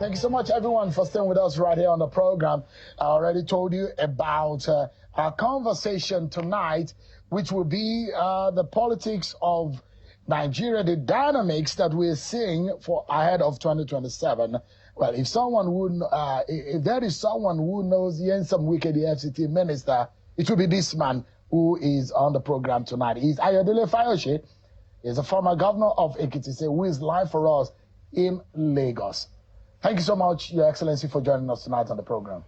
Thank you so much, everyone, for staying with us right here on the program. I already told you about our conversation tonight, which will be the politics of Nigeria, the dynamics that we're seeing for ahead of 2027. Well, if someone would, if there is someone who knows Nyesom Wike, the FCT Minister, it will be this man who is on the program tonight. He's Ayo Fayose. He's a former governor of Ekiti State, who is live for us in Lagos. Thank you so much, Your Excellency, for joining us tonight on the program.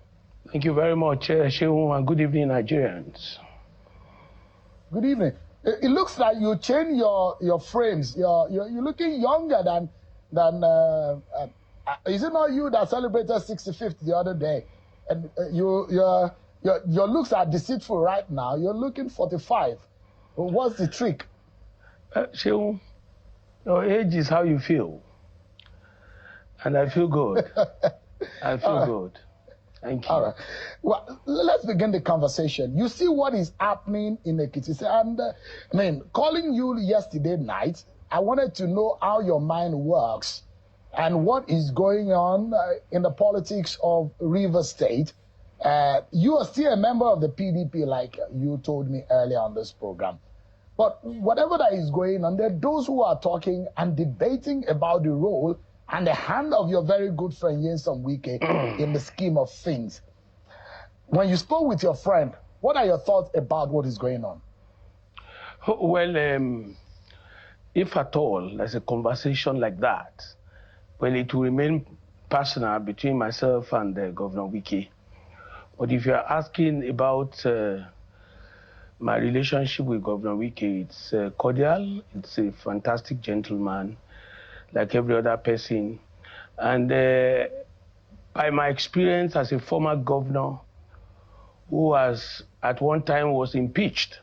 Thank you very much, Shehu, and good evening, Nigerians. Good evening. It looks like you changed your frames. You're looking younger than is it not you that celebrated 65th the other day? And your looks are deceitful right now. You're looking 45. What's the trick? Shehu, your age is how you feel. And I feel good. I feel good. Thank you. All right. Well, let's begin the conversation. You see what is happening in Ekiti. And I mean, calling you yesterday night, I wanted to know how your mind works and what is going on in the politics of Rivers State. You are still a member of the PDP, like you told me earlier on this program. But whatever that is going on, there are those who are talking and debating about the role and the hand of your very good friend Nyesom Wike in the scheme of things. When you spoke with your friend, what are your thoughts about what is going on? Well, if at all there's a conversation like that, well, it will remain personal between myself and Governor Wike. But if you're asking about my relationship with Governor Wike, it's cordial, it's a fantastic gentleman, like every other person. And by my experience as a former governor who was at one time was impeached,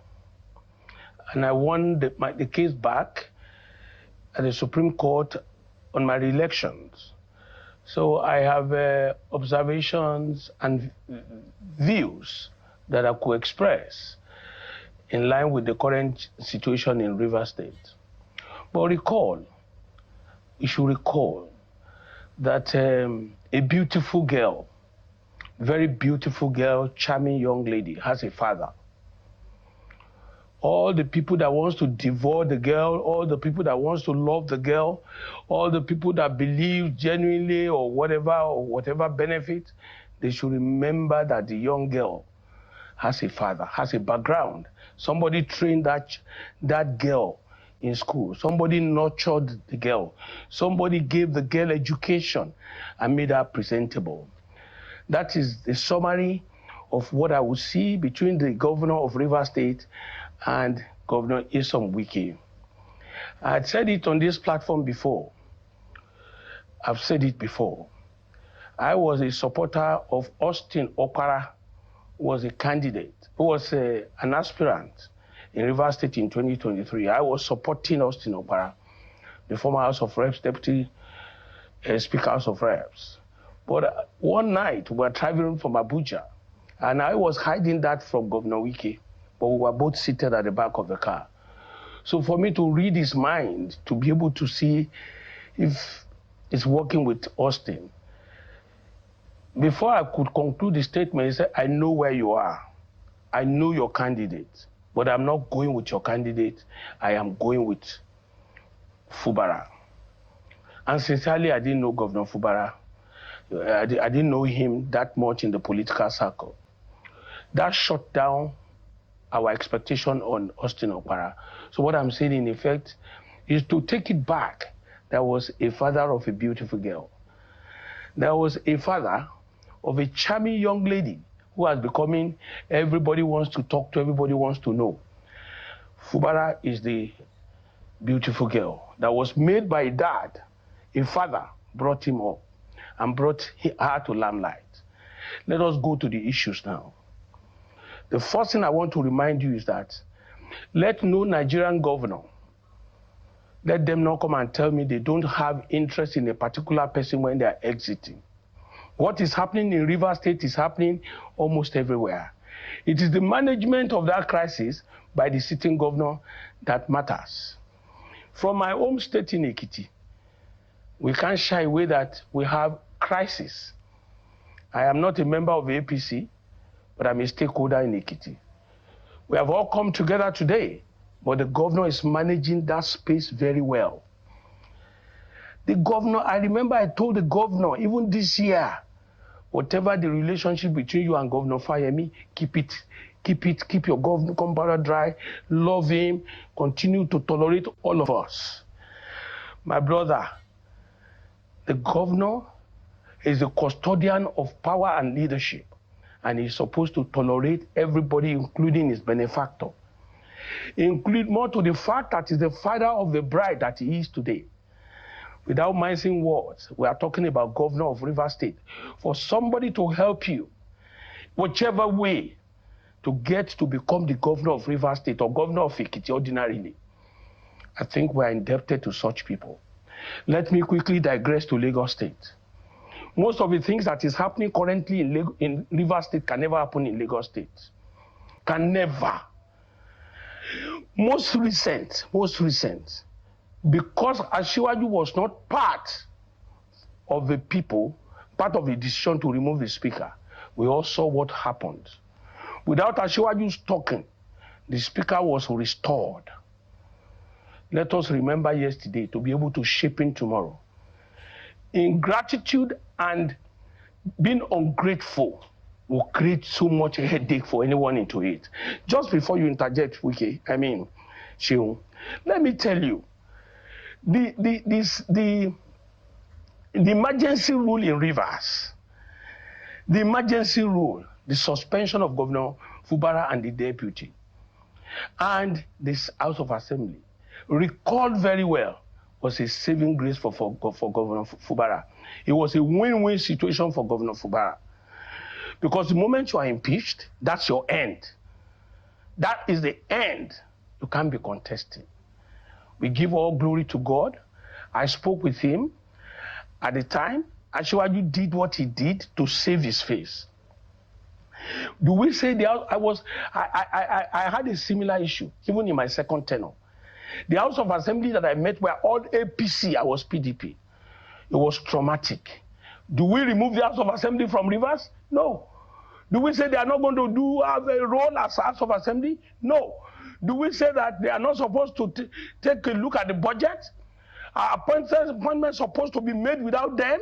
and I won the case back at the Supreme Court on my re-elections. So I have observations and views that I could express in line with the current situation in Rivers State. But you should recall that a beautiful girl, very beautiful girl, charming young lady, has a father. All the people that wants to devour the girl, all the people that wants to love the girl, all the people that believe genuinely or whatever benefit, they should remember that the young girl has a father, has a background. Somebody trained that girl in school. Somebody nurtured the girl. Somebody gave the girl education and made her presentable. That is the summary of what I would see between the governor of Rivers State and Governor Nyesom Wike. I had said it on this platform before. I've said it before. I was a supporter of Austin Okpara, who was a candidate, who was an aspirant in Rivers State in 2023. I was supporting Austin Okpara, the former House of Reps, Deputy Speaker House of Reps. But one night, we were traveling from Abuja, and I was hiding that from Governor Wike, but we were both seated at the back of the car. So for me to read his mind, to be able to see if it's working with Austin, before I could conclude the statement, he said, I know where you are. I know your candidate. But I'm not going with your candidate. I am going with Fubara. And sincerely, I didn't know Governor Fubara. I didn't know him that much in the political circle. That shut down our expectation on Austin Okpara. So what I'm saying, in effect, is to take it back. There was a father of a beautiful girl. There was a father of a charming young lady who has becoming, everybody wants to talk to, everybody wants to know. Fubara is the beautiful girl that was made by a dad. A father brought him up and brought her to limelight. Let us go to the issues now. The first thing I want to remind you is that let no Nigerian governor, let them not come and tell me they don't have interest in a particular person when they are exiting. What is happening in Rivers State is happening almost everywhere. It is the management of that crisis by the sitting governor that matters. From my home state in Ekiti, we can't shy away that we have crisis. I am not a member of the APC, but I'm a stakeholder in Ekiti. We have all come together today, but the governor is managing that space very well. The governor, I remember I told the governor, even this year, whatever the relationship between you and Governor Fayemi, keep your governor powder dry, love him, continue to tolerate all of us. My brother, the governor is the custodian of power and leadership, and he's supposed to tolerate everybody, including his benefactor. Include more to the fact that he's the father of the bride that he is today. Without mincing words, we are talking about governor of Rivers State. For somebody to help you, whichever way, to get to become the governor of Rivers State or governor of Ekiti ordinarily, I think we are indebted to such people. Let me quickly digress to Lagos State. Most of the things that is happening currently in Rivers State can never happen in Lagos State. Can never. Most recent, because Asiwaju was not part of the people, part of the decision to remove the speaker, we all saw what happened. Without Asiwaju's talking, the speaker was restored. Let us remember yesterday to be able to shape in tomorrow. Ingratitude and being ungrateful will create so much headache for anyone into it. Just before you interject, Sheung, let me tell you, the emergency rule in Rivers, the emergency rule, the suspension of Governor Fubara and the deputy, and this House of Assembly, recalled very well, was a saving grace for Governor Fubara. It was a win-win situation for Governor Fubara. Because the moment you are impeached, that's your end. That is the end. You can't be contesting. We give all glory to God. I spoke with him at the time. Asiwaju did what he did to save his face. Do we say I had a similar issue, even in my second tenure. The House of Assembly that I met were all APC. I was PDP. It was traumatic. Do we remove the House of Assembly from Rivers? No. Do we say they are not going to have a role as House of Assembly? No. Do we say that they are not supposed to take a look at the budget? Are appointments supposed to be made without them?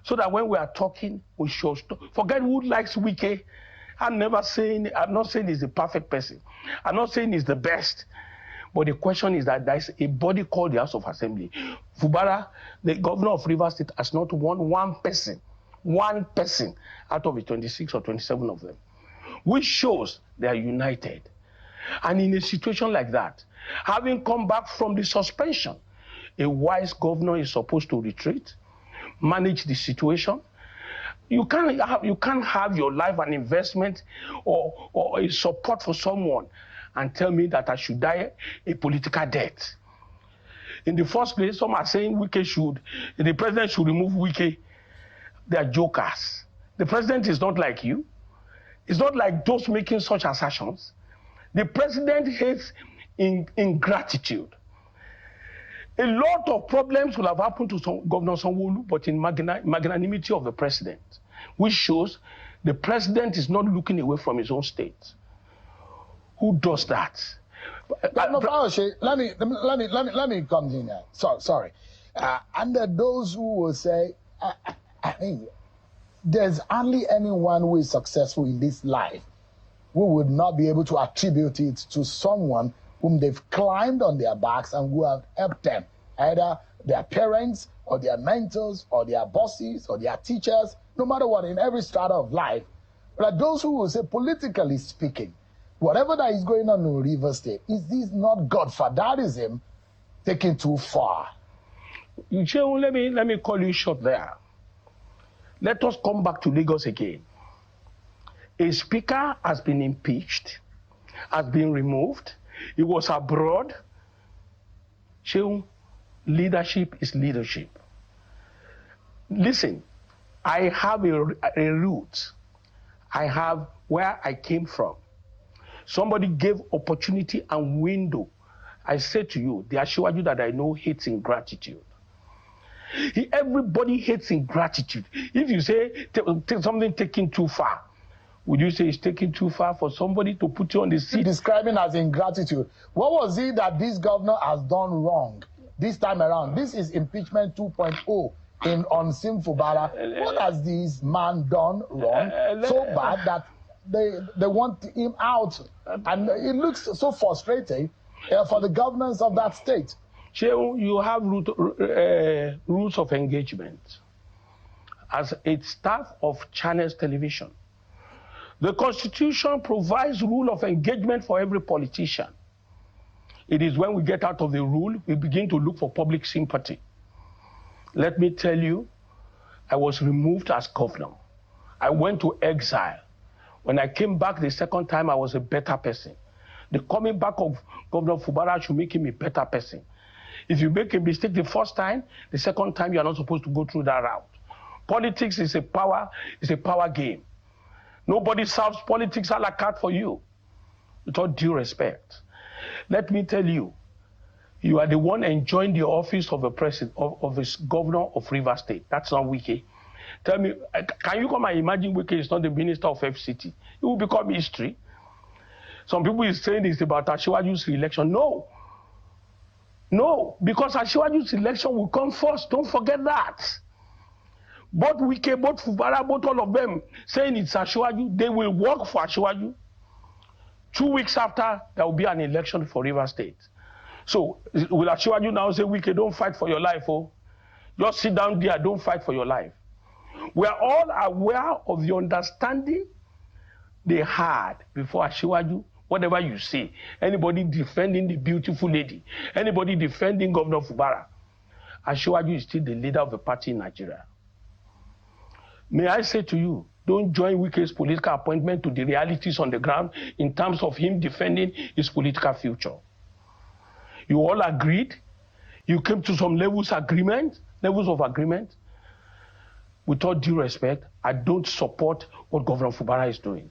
So that when we are talking, we should forget who likes Wike. I'm not saying he's the perfect person. I'm not saying he's the best. But the question is that there's a body called the House of Assembly. Fubara, the governor of Rivers State, has not won one person out of the 26 or 27 of them, which shows they are united. And in a situation like that, having come back from the suspension, a wise governor is supposed to retreat, manage the situation. You can't have your life an investment or a support for someone and tell me that I should die a political death. In the first place, some are saying the president should remove Wike. They are jokers. The president is not like you. It's not like those making such assertions. The president hates ingratitude. A lot of problems will have happened to Governor Sanwo-Olu, but in magnanimity of the president, which shows the president is not looking away from his own state. Who does that? No, let me come in there. Sorry. And those who will say, I mean, there's only anyone who is successful in this life who would not be able to attribute it to someone whom they've climbed on their backs and who have helped them, either their parents or their mentors or their bosses or their teachers, no matter what, in every strata of life. But those who will say, politically speaking, whatever that is going on in Rivers State, is this not godfatherism taken too far? Joe, let me call you short there. Let us come back to Lagos again. A speaker has been impeached, has been removed. He was abroad. Joe, leadership is leadership. Listen, I have a root. I have where I came from. Somebody gave opportunity and window. I say to you, the Asiwaju that I know hates ingratitude. Everybody hates ingratitude. If you say something taken too far, would you say it's taking too far for somebody to put you on the seat? Describing as ingratitude. What was it that this governor has done wrong this time around? This is impeachment 2.0 on Fubara. What has this man done wrong so bad that they want him out? And it looks so frustrating for the governance of that state. You have rules of engagement as a staff of Channels Television. The Constitution provides rule of engagement for every politician. It is when we get out of the rule, we begin to look for public sympathy. Let me tell you, I was removed as governor. I went to exile. When I came back the second time, I was a better person. The coming back of Governor Fubara should make him a better person. If you make a mistake the first time, the second time you are not supposed to go through that route. Politics is a power game. Nobody serves politics a la carte for you. With all due respect. Let me tell you, you are the one enjoying the office of a president, of a governor of Rivers State. That's not Wike. Tell me, can you come and imagine Wike is not the minister of FCT? It will become history. Some people is saying it's about Asiwaju's election. No. No, because Asiwaju's election will come first. Don't forget that. Both Wike, both Fubara, both all of them saying it's Asiwaju, they will work for Asiwaju. 2 weeks after, there will be an election for Rivers State. So, will Asiwaju now say, Wike, don't fight for your life, oh? Just sit down there, don't fight for your life. We are all aware of the understanding they had before Asiwaju. Whatever you say, anybody defending the beautiful lady, anybody defending Governor Fubara, Asiwaju is still the leader of the party in Nigeria. May I say to you, don't join Wike's political appointment to the realities on the ground in terms of him defending his political future. You all agreed. You came to some levels of agreement. With all due respect, I don't support what Governor Fubara is doing.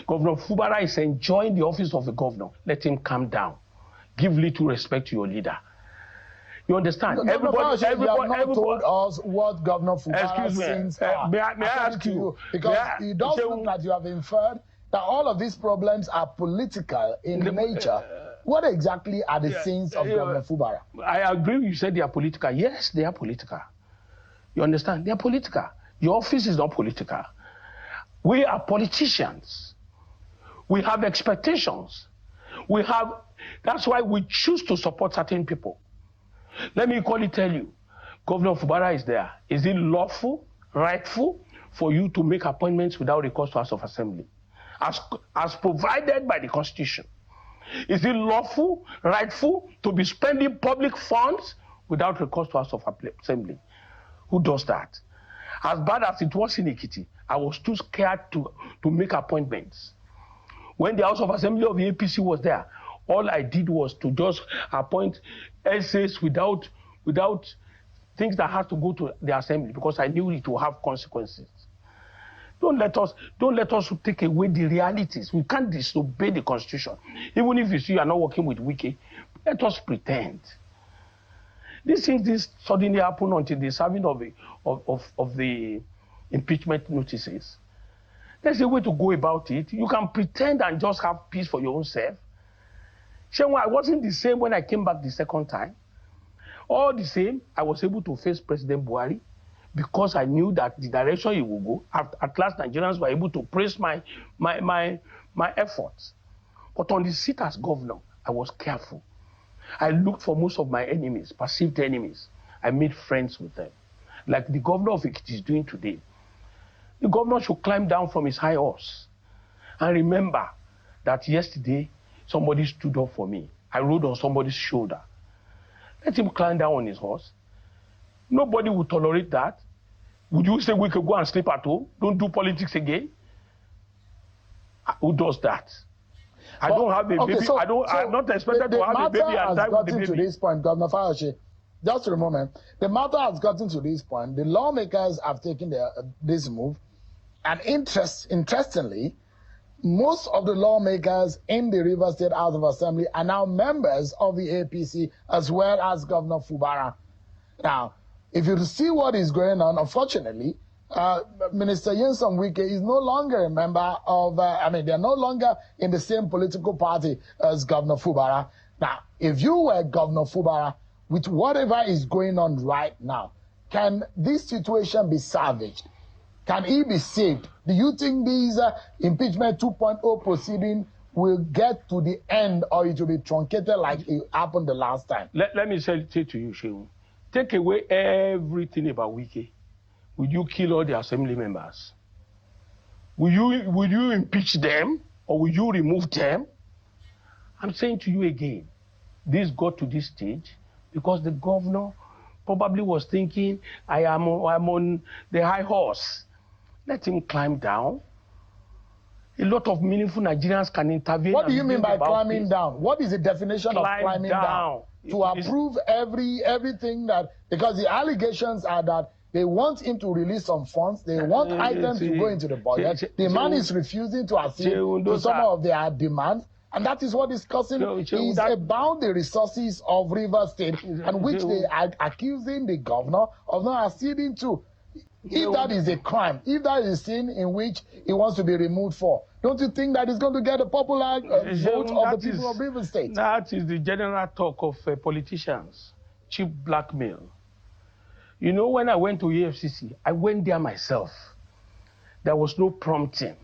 Governor Fubara is enjoying the office of the governor. Let him calm down. Give little respect to your leader. You understand? No, everybody told us what Governor Fubara's sins are. May I ask you? Because it does look like you have inferred that all of these problems are political in nature. What exactly are the sins of Governor Fubara? I agree you said they are political. Yes, they are political. You understand? They are political. Your office is not political. We are politicians. We have expectations. That's why we choose to support certain people. Let me tell you, Governor Fubara is there. Is it lawful, rightful for you to make appointments without recourse to House of Assembly? As provided by the Constitution. Is it lawful, rightful to be spending public funds without recourse to House of Assembly? Who does that? As bad as it was in Ekiti, I was too scared to make appointments. When the House of Assembly of the APC was there, all I did was to just appoint essays without things that had to go to the assembly because I knew it would have consequences. Don't let us take away the realities. We can't disobey the Constitution. Even if you see you are not working with Wike, let us pretend. These things suddenly happen until the serving of the impeachment notices. There's a way to go about it. You can pretend and just have peace for your own self. I wasn't the same when I came back the second time. All the same, I was able to face President Buhari because I knew that the direction he would go. At last, Nigerians were able to praise my efforts. But on the seat as governor, I was careful. I looked for most of my enemies, perceived enemies. I made friends with them. Like the governor of Ekiti is doing today. The governor should climb down from his high horse and remember that yesterday, somebody stood up for me. I rode on somebody's shoulder. Let him climb down on his horse. Nobody would tolerate that. Would you say we could go and sleep at home? Don't do politics again? Who does that? I don't have a baby. I'm not expected to have a baby and die with the baby. To this point, Governor Fayose, just for a moment, the matter has gotten to this point. The lawmakers have taken this move. And interestingly, most of the lawmakers in the Rivers State House of Assembly are now members of the APC as well as Governor Fubara. Now, if you see what is going on, unfortunately, Minister Nyesom Wike is no longer a member of, they're no longer in the same political party as Governor Fubara. Now, if you were Governor Fubara, with whatever is going on right now, can this situation be salvaged? Can he be saved? Do you think these impeachment 2.0 proceeding will get to the end, or it will be truncated like it happened the last time? Let me say to you, Shehu, take away everything about Wike. Will you kill all the assembly members? Will you impeach them, or will you remove them? I'm saying to you again, this got to this stage because the governor probably was thinking, I'm on the high horse. Let him climb down. A lot of meaningful Nigerians can intervene. What do you mean by climbing down? What is the definition of climbing down? To approve everything that, because the allegations are that they want him to release some funds. They want items to go into the budget. The man is refusing to accede to some of their demands. And that is what is causing is about the resources of Rivers State, and which they are accusing the governor of not acceding to. If that is a crime, if that is a sin in which he wants to be removed for, don't you think that is going to get a popular vote of the people of Rivers State? That is the general talk of politicians, cheap blackmail. You know, when I went to EFCC, I went there myself. There was no prompting.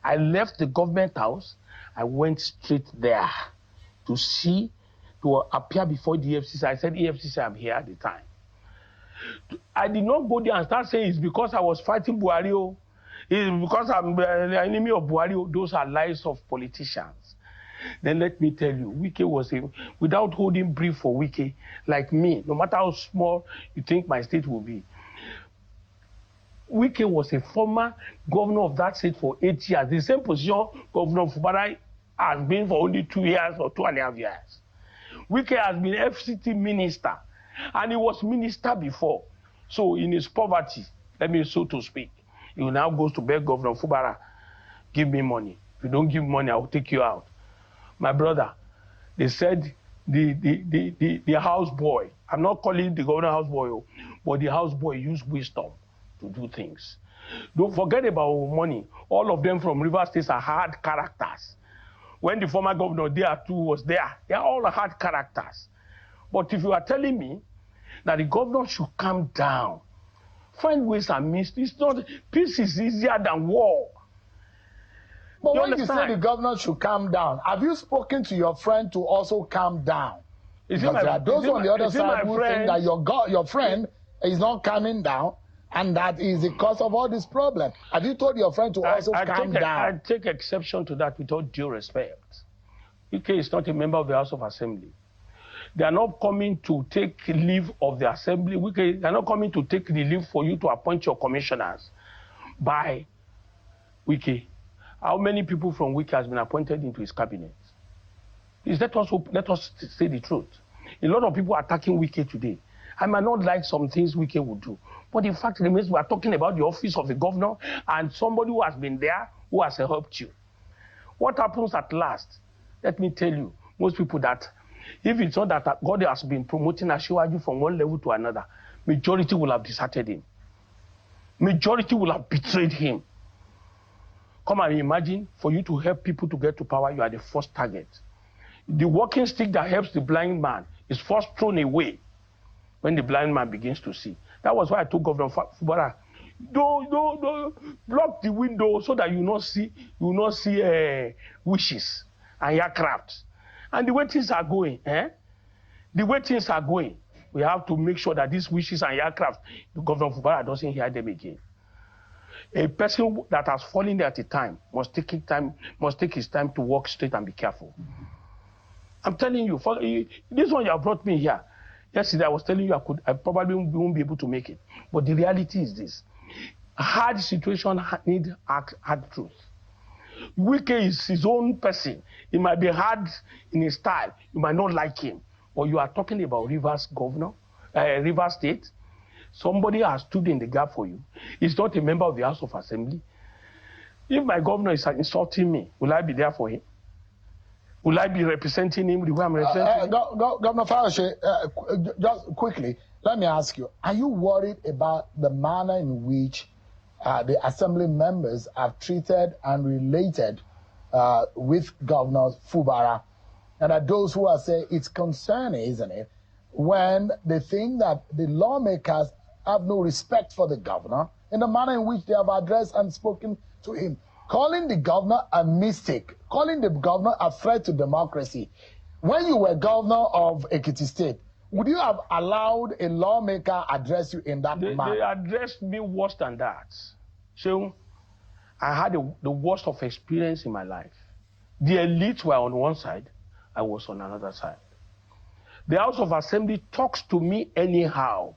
I left the government house. I went straight there to appear before the EFCC. I said, EFCC, I'm here at the time. I did not go there and start saying it's because I was fighting Buhari. It's because I'm the enemy of Buhari. Those are lies of politicians. Then let me tell you, Wike was without holding brief for Wike, like me, no matter how small you think my state will be. Wike was a former governor of that state for 8 years. The same position Governor Fubara has been for only 2 years or 2.5 years. Wike has been FCT Minister, and he was minister before. So in his poverty, let me so to speak, he now goes to beg Governor Fubara, give me money. If you don't give money, I will take you out. My brother, they said the houseboy, I'm not calling the governor houseboy, but the houseboy used wisdom to do things. Don't forget about money. All of them from River State are hard characters. When the former governor there too was there, they are all hard characters. But if you are telling me that the governor should calm down, find ways and means, it's not, peace is easier than war. But when you say the governor should calm down, have you spoken to your friend to also calm down? Because there are those on the other side who think that your friend is not calming down, and that is the cause of all this problem. Have you told your friend to also calm down? I take exception to that with all due respect. UK is not a member of the House of Assembly. They are not coming to take leave of the Assembly. They are not coming to take the leave for you to appoint your commissioners by Wike. How many people from Wike has been appointed into his cabinet? Please let us say the truth. A lot of people are attacking Wike today. I might not like some things Wike would do, but the fact remains we are talking about the office of the governor and somebody who has been there, who has helped you. What happens at last? Let me tell you, most people that, if it's not that God has been promoting Asiwaju from one level to another, majority will have deserted him. Majority will have betrayed him. Come and imagine, for you to help people to get to power, you are the first target. The walking stick that helps the blind man is first thrown away when the blind man begins to see. That was why I told Governor Fubara, don't block the window so that you will not see wishes and aircraft. And the way things are going, the way things are going, we have to make sure that these wishes and aircraft, Governor Fubara doesn't hear them again. A person that has fallen there at a time must take his time to walk straight and be careful. I'm telling you, this one you have brought me here. Yesterday I was telling you I probably won't be able to make it. But the reality is this. Hard situation need hard truth. Wike is his own person. He might be hard in his style. You might not like him. But you are talking about Rivers State. Somebody has stood in the gap for you. He's not a member of the House of Assembly. If my governor is insulting me, will I be there for him? Will I be representing him the way I'm representing him? Governor Fayose, just quickly, let me ask you, are you worried about the manner in which the assembly members have treated and related with Governor Fubara? And are those who are saying it's concerning, isn't it, when they think that the lawmakers have no respect for the governor in the manner in which they have addressed and spoken to him, calling the governor a mistake, calling the governor a threat to democracy. When you were governor of Ekiti State, would you have allowed a lawmaker address you in that manner? They addressed me worse than that. So I had the worst of experience in my life. The elites were on one side, I was on another side. The House of Assembly talks to me anyhow.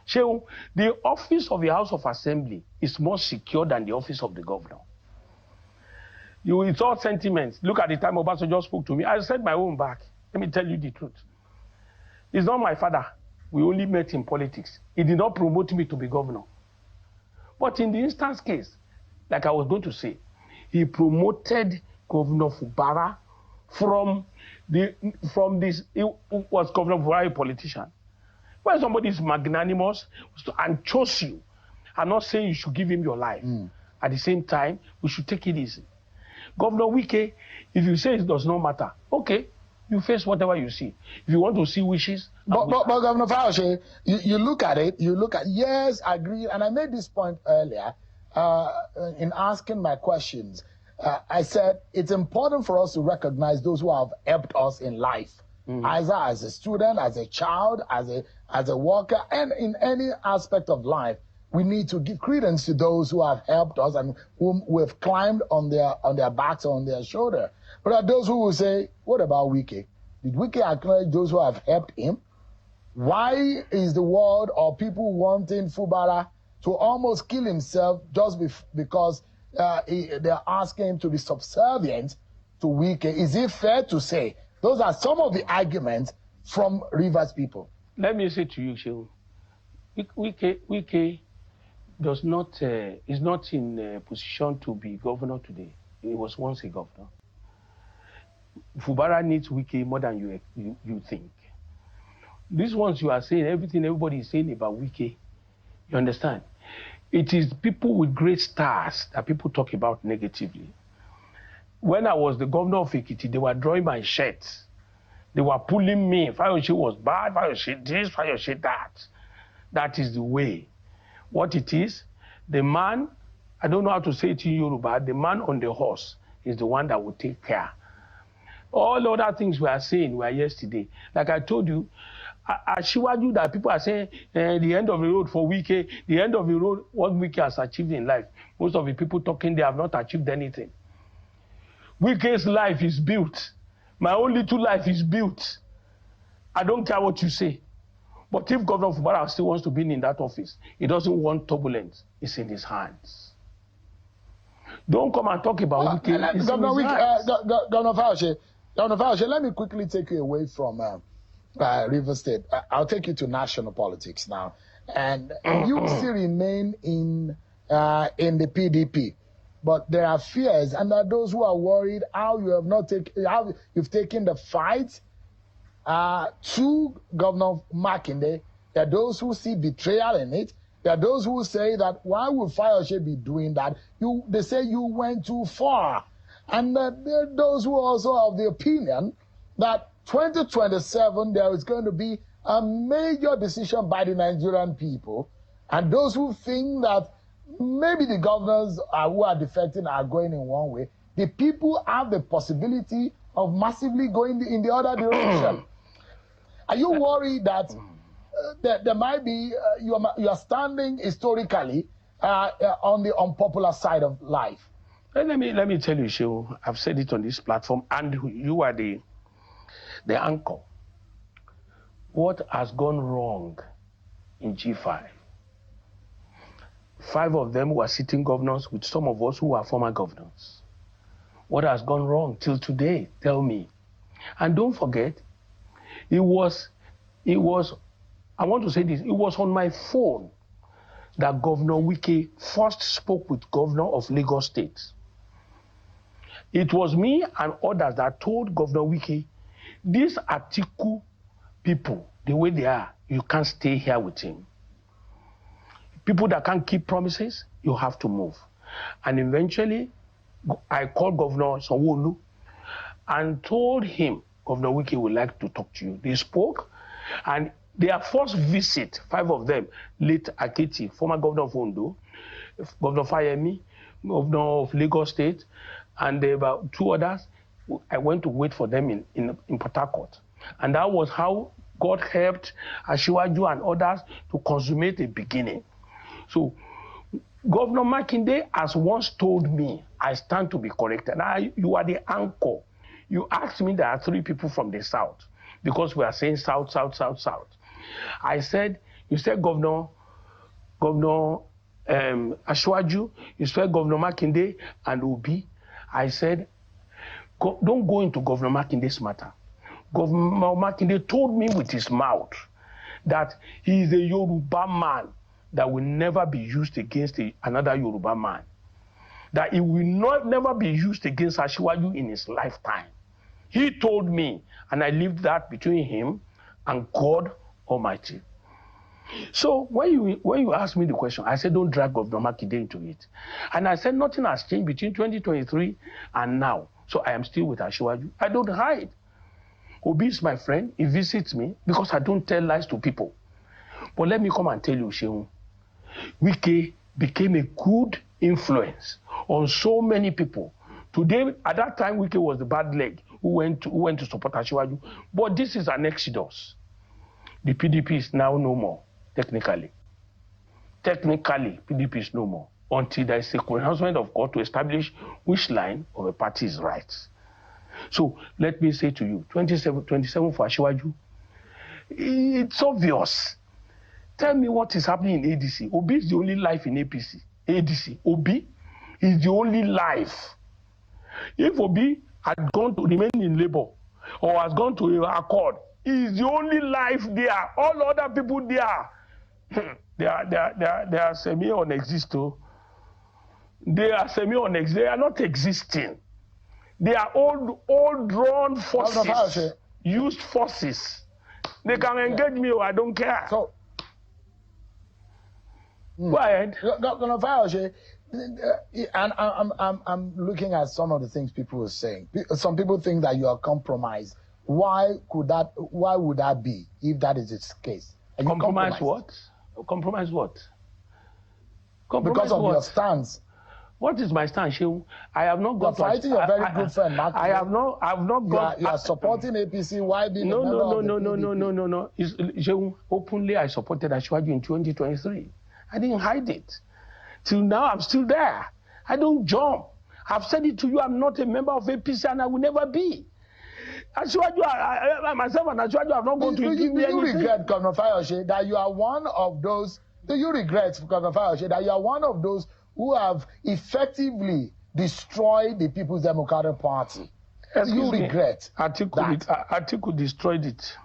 So the office of the House of Assembly is more secure than the office of the governor. It's all sentiments. Look at the time Obasanjo spoke to me. I said my own back. Let me tell you the truth. He's not my father. We only met in politics. He did not promote me to be governor. But in the instance case, like I was going to say, he promoted Governor Fubara from this. He was Governor Fubara, a politician. When somebody is magnanimous and chose you, I'm not saying you should give him your life. At the same time, we should take it easy. Governor Wike, if you say it does not matter, okay, you face whatever you see. If you want to see wishes... But Governor Fayose, you look at it, yes, I agree, and I made this point earlier in asking my questions. I said it's important for us to recognize those who have helped us in life, either as a student, as a child, as a worker, and in any aspect of life. We need to give credence to those who have helped us and whom we've climbed on their backs or on their shoulder. But there are those who will say, what about Wike? Did Wike acknowledge those who have helped him? Why is the world or people wanting Fubara to almost kill himself just because they're asking him to be subservient to Wike? Is it fair to say those are some of the arguments from Rivers people? Let me say to you, Shehu, Wike is not in a position to be governor today. He was once a governor. Fubara needs Wike more than you think. These ones you are saying, everything everybody is saying about Wike, you understand? It is people with great stars that people talk about negatively. When I was the governor of Ekiti, they were drawing my shirts. They were pulling me. Fayose was bad, Fayose this, Fayose that. That is the way. What it is, the man, I don't know how to say it in Yoruba, the man on the horse is the one that will take care. All other things we are saying were yesterday. Like I told you, I showed you that people are saying the end of the road for Wike, the end of the road, what Wike has achieved in life. Most of the people talking, they have not achieved anything. Wike's life is built. My own little life is built. I don't care what you say. But if Governor Fubara still wants to be in that office, he doesn't want turbulence. It's in his hands. Don't come and talk about Wike. Governor Fayose, let me quickly take you away from Rivers State. I'll take you to national politics now. And you still remain in the PDP. But there are fears, and there are those who are worried how you've taken the fight to Governor Makinde. There are those who see betrayal in it. There are those who say that why would Fayose be doing that? They say you went too far. And there are those who also have the opinion that 2027 there is going to be a major decision by the Nigerian people. And those who think that maybe the governors who are defecting are going in one way, the people have the possibility of massively going in the other direction. Are you worried that there might be, you are standing historically on the unpopular side of life? Let me tell you, Shehu, I've said it on this platform, and you are the anchor. What has gone wrong in G5? 5 of them were sitting governors with some of us who are former governors. What has gone wrong till today? Tell me. And don't forget, it was, I want to say this, it was on my phone that Governor Wike first spoke with Governor of Lagos State. It was me and others that told Governor Wike, these Atiku people, the way they are, you can't stay here with him. People that can't keep promises, you have to move. And eventually, I called Governor Sanwo-Olu and told him, Governor Wike would like to talk to you. They spoke, and their first visit, 5 of them, late Ekiti, former governor of Ondo, Governor Fayemi, governor of Lagos State, and about 2 others, I went to wait for them in Port Harcourt. And that was how God helped Asiwaju and others to consummate a beginning. So Governor Makinde has once told me, I stand to be corrected. Now, you are the anchor. You asked me there are 3 people from the south because we are saying south, south, south, south. I said, you said Governor Asiwaju, you said Governor Makinde and Obi. I said, don't go into Governor Makinde's matter. Governor Makinde told me with his mouth that he is a Yoruba man that will never be used against another Yoruba man. That it will never be used against Asiwaju in his lifetime. He told me, and I left that between him and God Almighty. So when you asked me the question, I said, don't drag Governor Makinde into it. And I said, nothing has changed between 2023 and now. So I am still with Asiwaju. I don't hide. Obi is my friend. He visits me because I don't tell lies to people. But let me come and tell you, Shehu, Wike became a good influence on so many people. Today, at that time, Wike was the bad leg who went to support Asiwaju. But this is an exodus. The PDP is now no more, technically. Technically, PDP is no more until there is a pronouncement of court to establish which line of a party is right. So let me say to you, 27 for Asiwaju, it's obvious. Tell me what is happening in ADC. Obi is the only life in APC. ADC. Obi is the only life. If Obi had gone to remain in Labour or has gone to Accord, he is the only life there. All other people there, they are semi-unexistent. They are semi-unexistent. They are not existing. They are all drawn forces, used forces. They can engage me or I don't care. So, go ahead. Governor Fayose, and I'm looking at some of the things people are saying. Some people think that you are compromised. Why would that be if that is its case? Compromise what? Compromise what? Compromise because of your stance. What is my stance, Shehu? I have not got. You're fighting your very good friend, Mark. I have not got. You are supporting APC. Why being no. Shehu, openly, I supported Asiwaju in 2023. I didn't hide it. Till now, I'm still there. I don't jump. I've said it to you. I'm not a member of APC, and I will never be. Asiwaju, myself and Asiwaju have not going to give me anything. Do you regret, Governor Fayose, that you are one of those? Do you regret, Governor Fayose, that you are one of those who have effectively destroyed the People's Democratic Party? Do you regret Atiku destroyed it.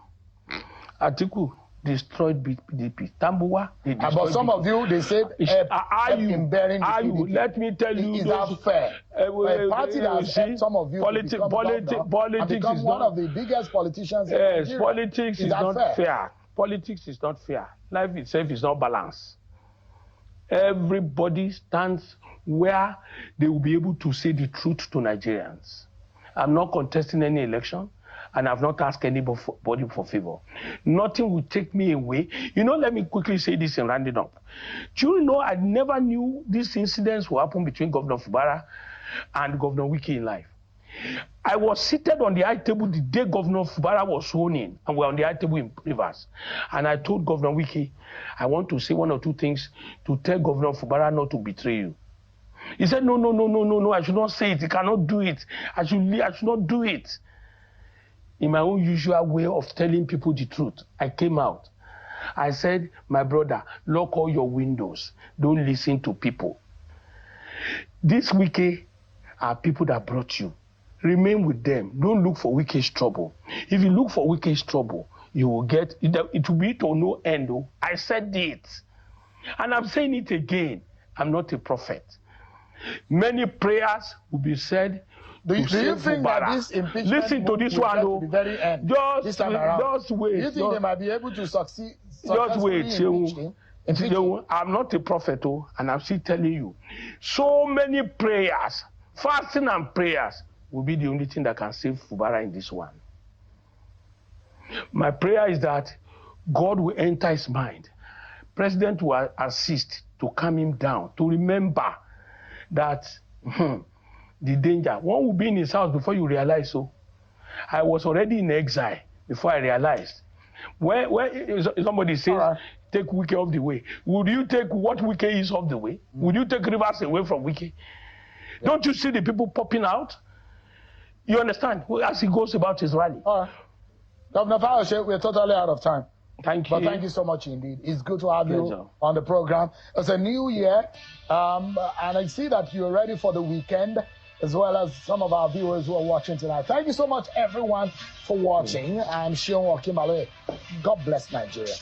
Atiku destroyed PDP. Tambuwa, they destroyed but some of you, they said, in bearing the PDP. Let me tell you, is that fair? A party that has helped some of you politics become one of the biggest politicians in Nigeria. Politics is not fair. Politics is not fair. Life itself is not balanced. Everybody stands where they will be able to say the truth to Nigerians. I'm not contesting any election, and I've not asked anybody for favor. Nothing will take me away. Let me quickly say this and round it up. Do you know I never knew these incidents will happen between Governor Fubara and Governor Wike in life. I was seated on the high table the day Governor Fubara was sworn in, and we're on the high table in Rivers. And I told Governor Wike, I want to say 1 or 2 things to tell Governor Fubara not to betray you. He said, no, I should not say it. He cannot do it. I should not do it. In my own usual way of telling people the truth, I came out. I said, my brother, lock all your windows. Don't listen to people. This Wike are people that brought you. Remain with them. Don't look for Wike's trouble. If you look for Wike's trouble, you will get, it will be to no end. I said it. And I'm saying it again. I'm not a prophet. Many prayers will be said Do you think Fubara. that this impeachment listen to this one, to the very end? Just wait. Do you think they might be able to succeed? Just wait, I'm not a prophet, and I'm still telling you. So many prayers, fasting and prayers will be the only thing that can save Fubara in this one. My prayer is that God will enter his mind. President will assist to calm him down, to remember that the danger. One will be in his house before you realize so. I was already in exile before I realized. When somebody says, take Wike off the way, would you take what Wike is off the way? Would you take Rivers away from Wike? Yeah. Don't you see the people popping out? You understand? As he goes about his rally. All right. Governor Fayose, we're totally out of time. Thank you. But thank you so much indeed. It's good to have you on the program. It's a new year, and I see that you're ready for the weekend, as well as some of our viewers who are watching tonight. Thank you so much, everyone, for watching. I'm Nyesom Wike. God bless Nigeria.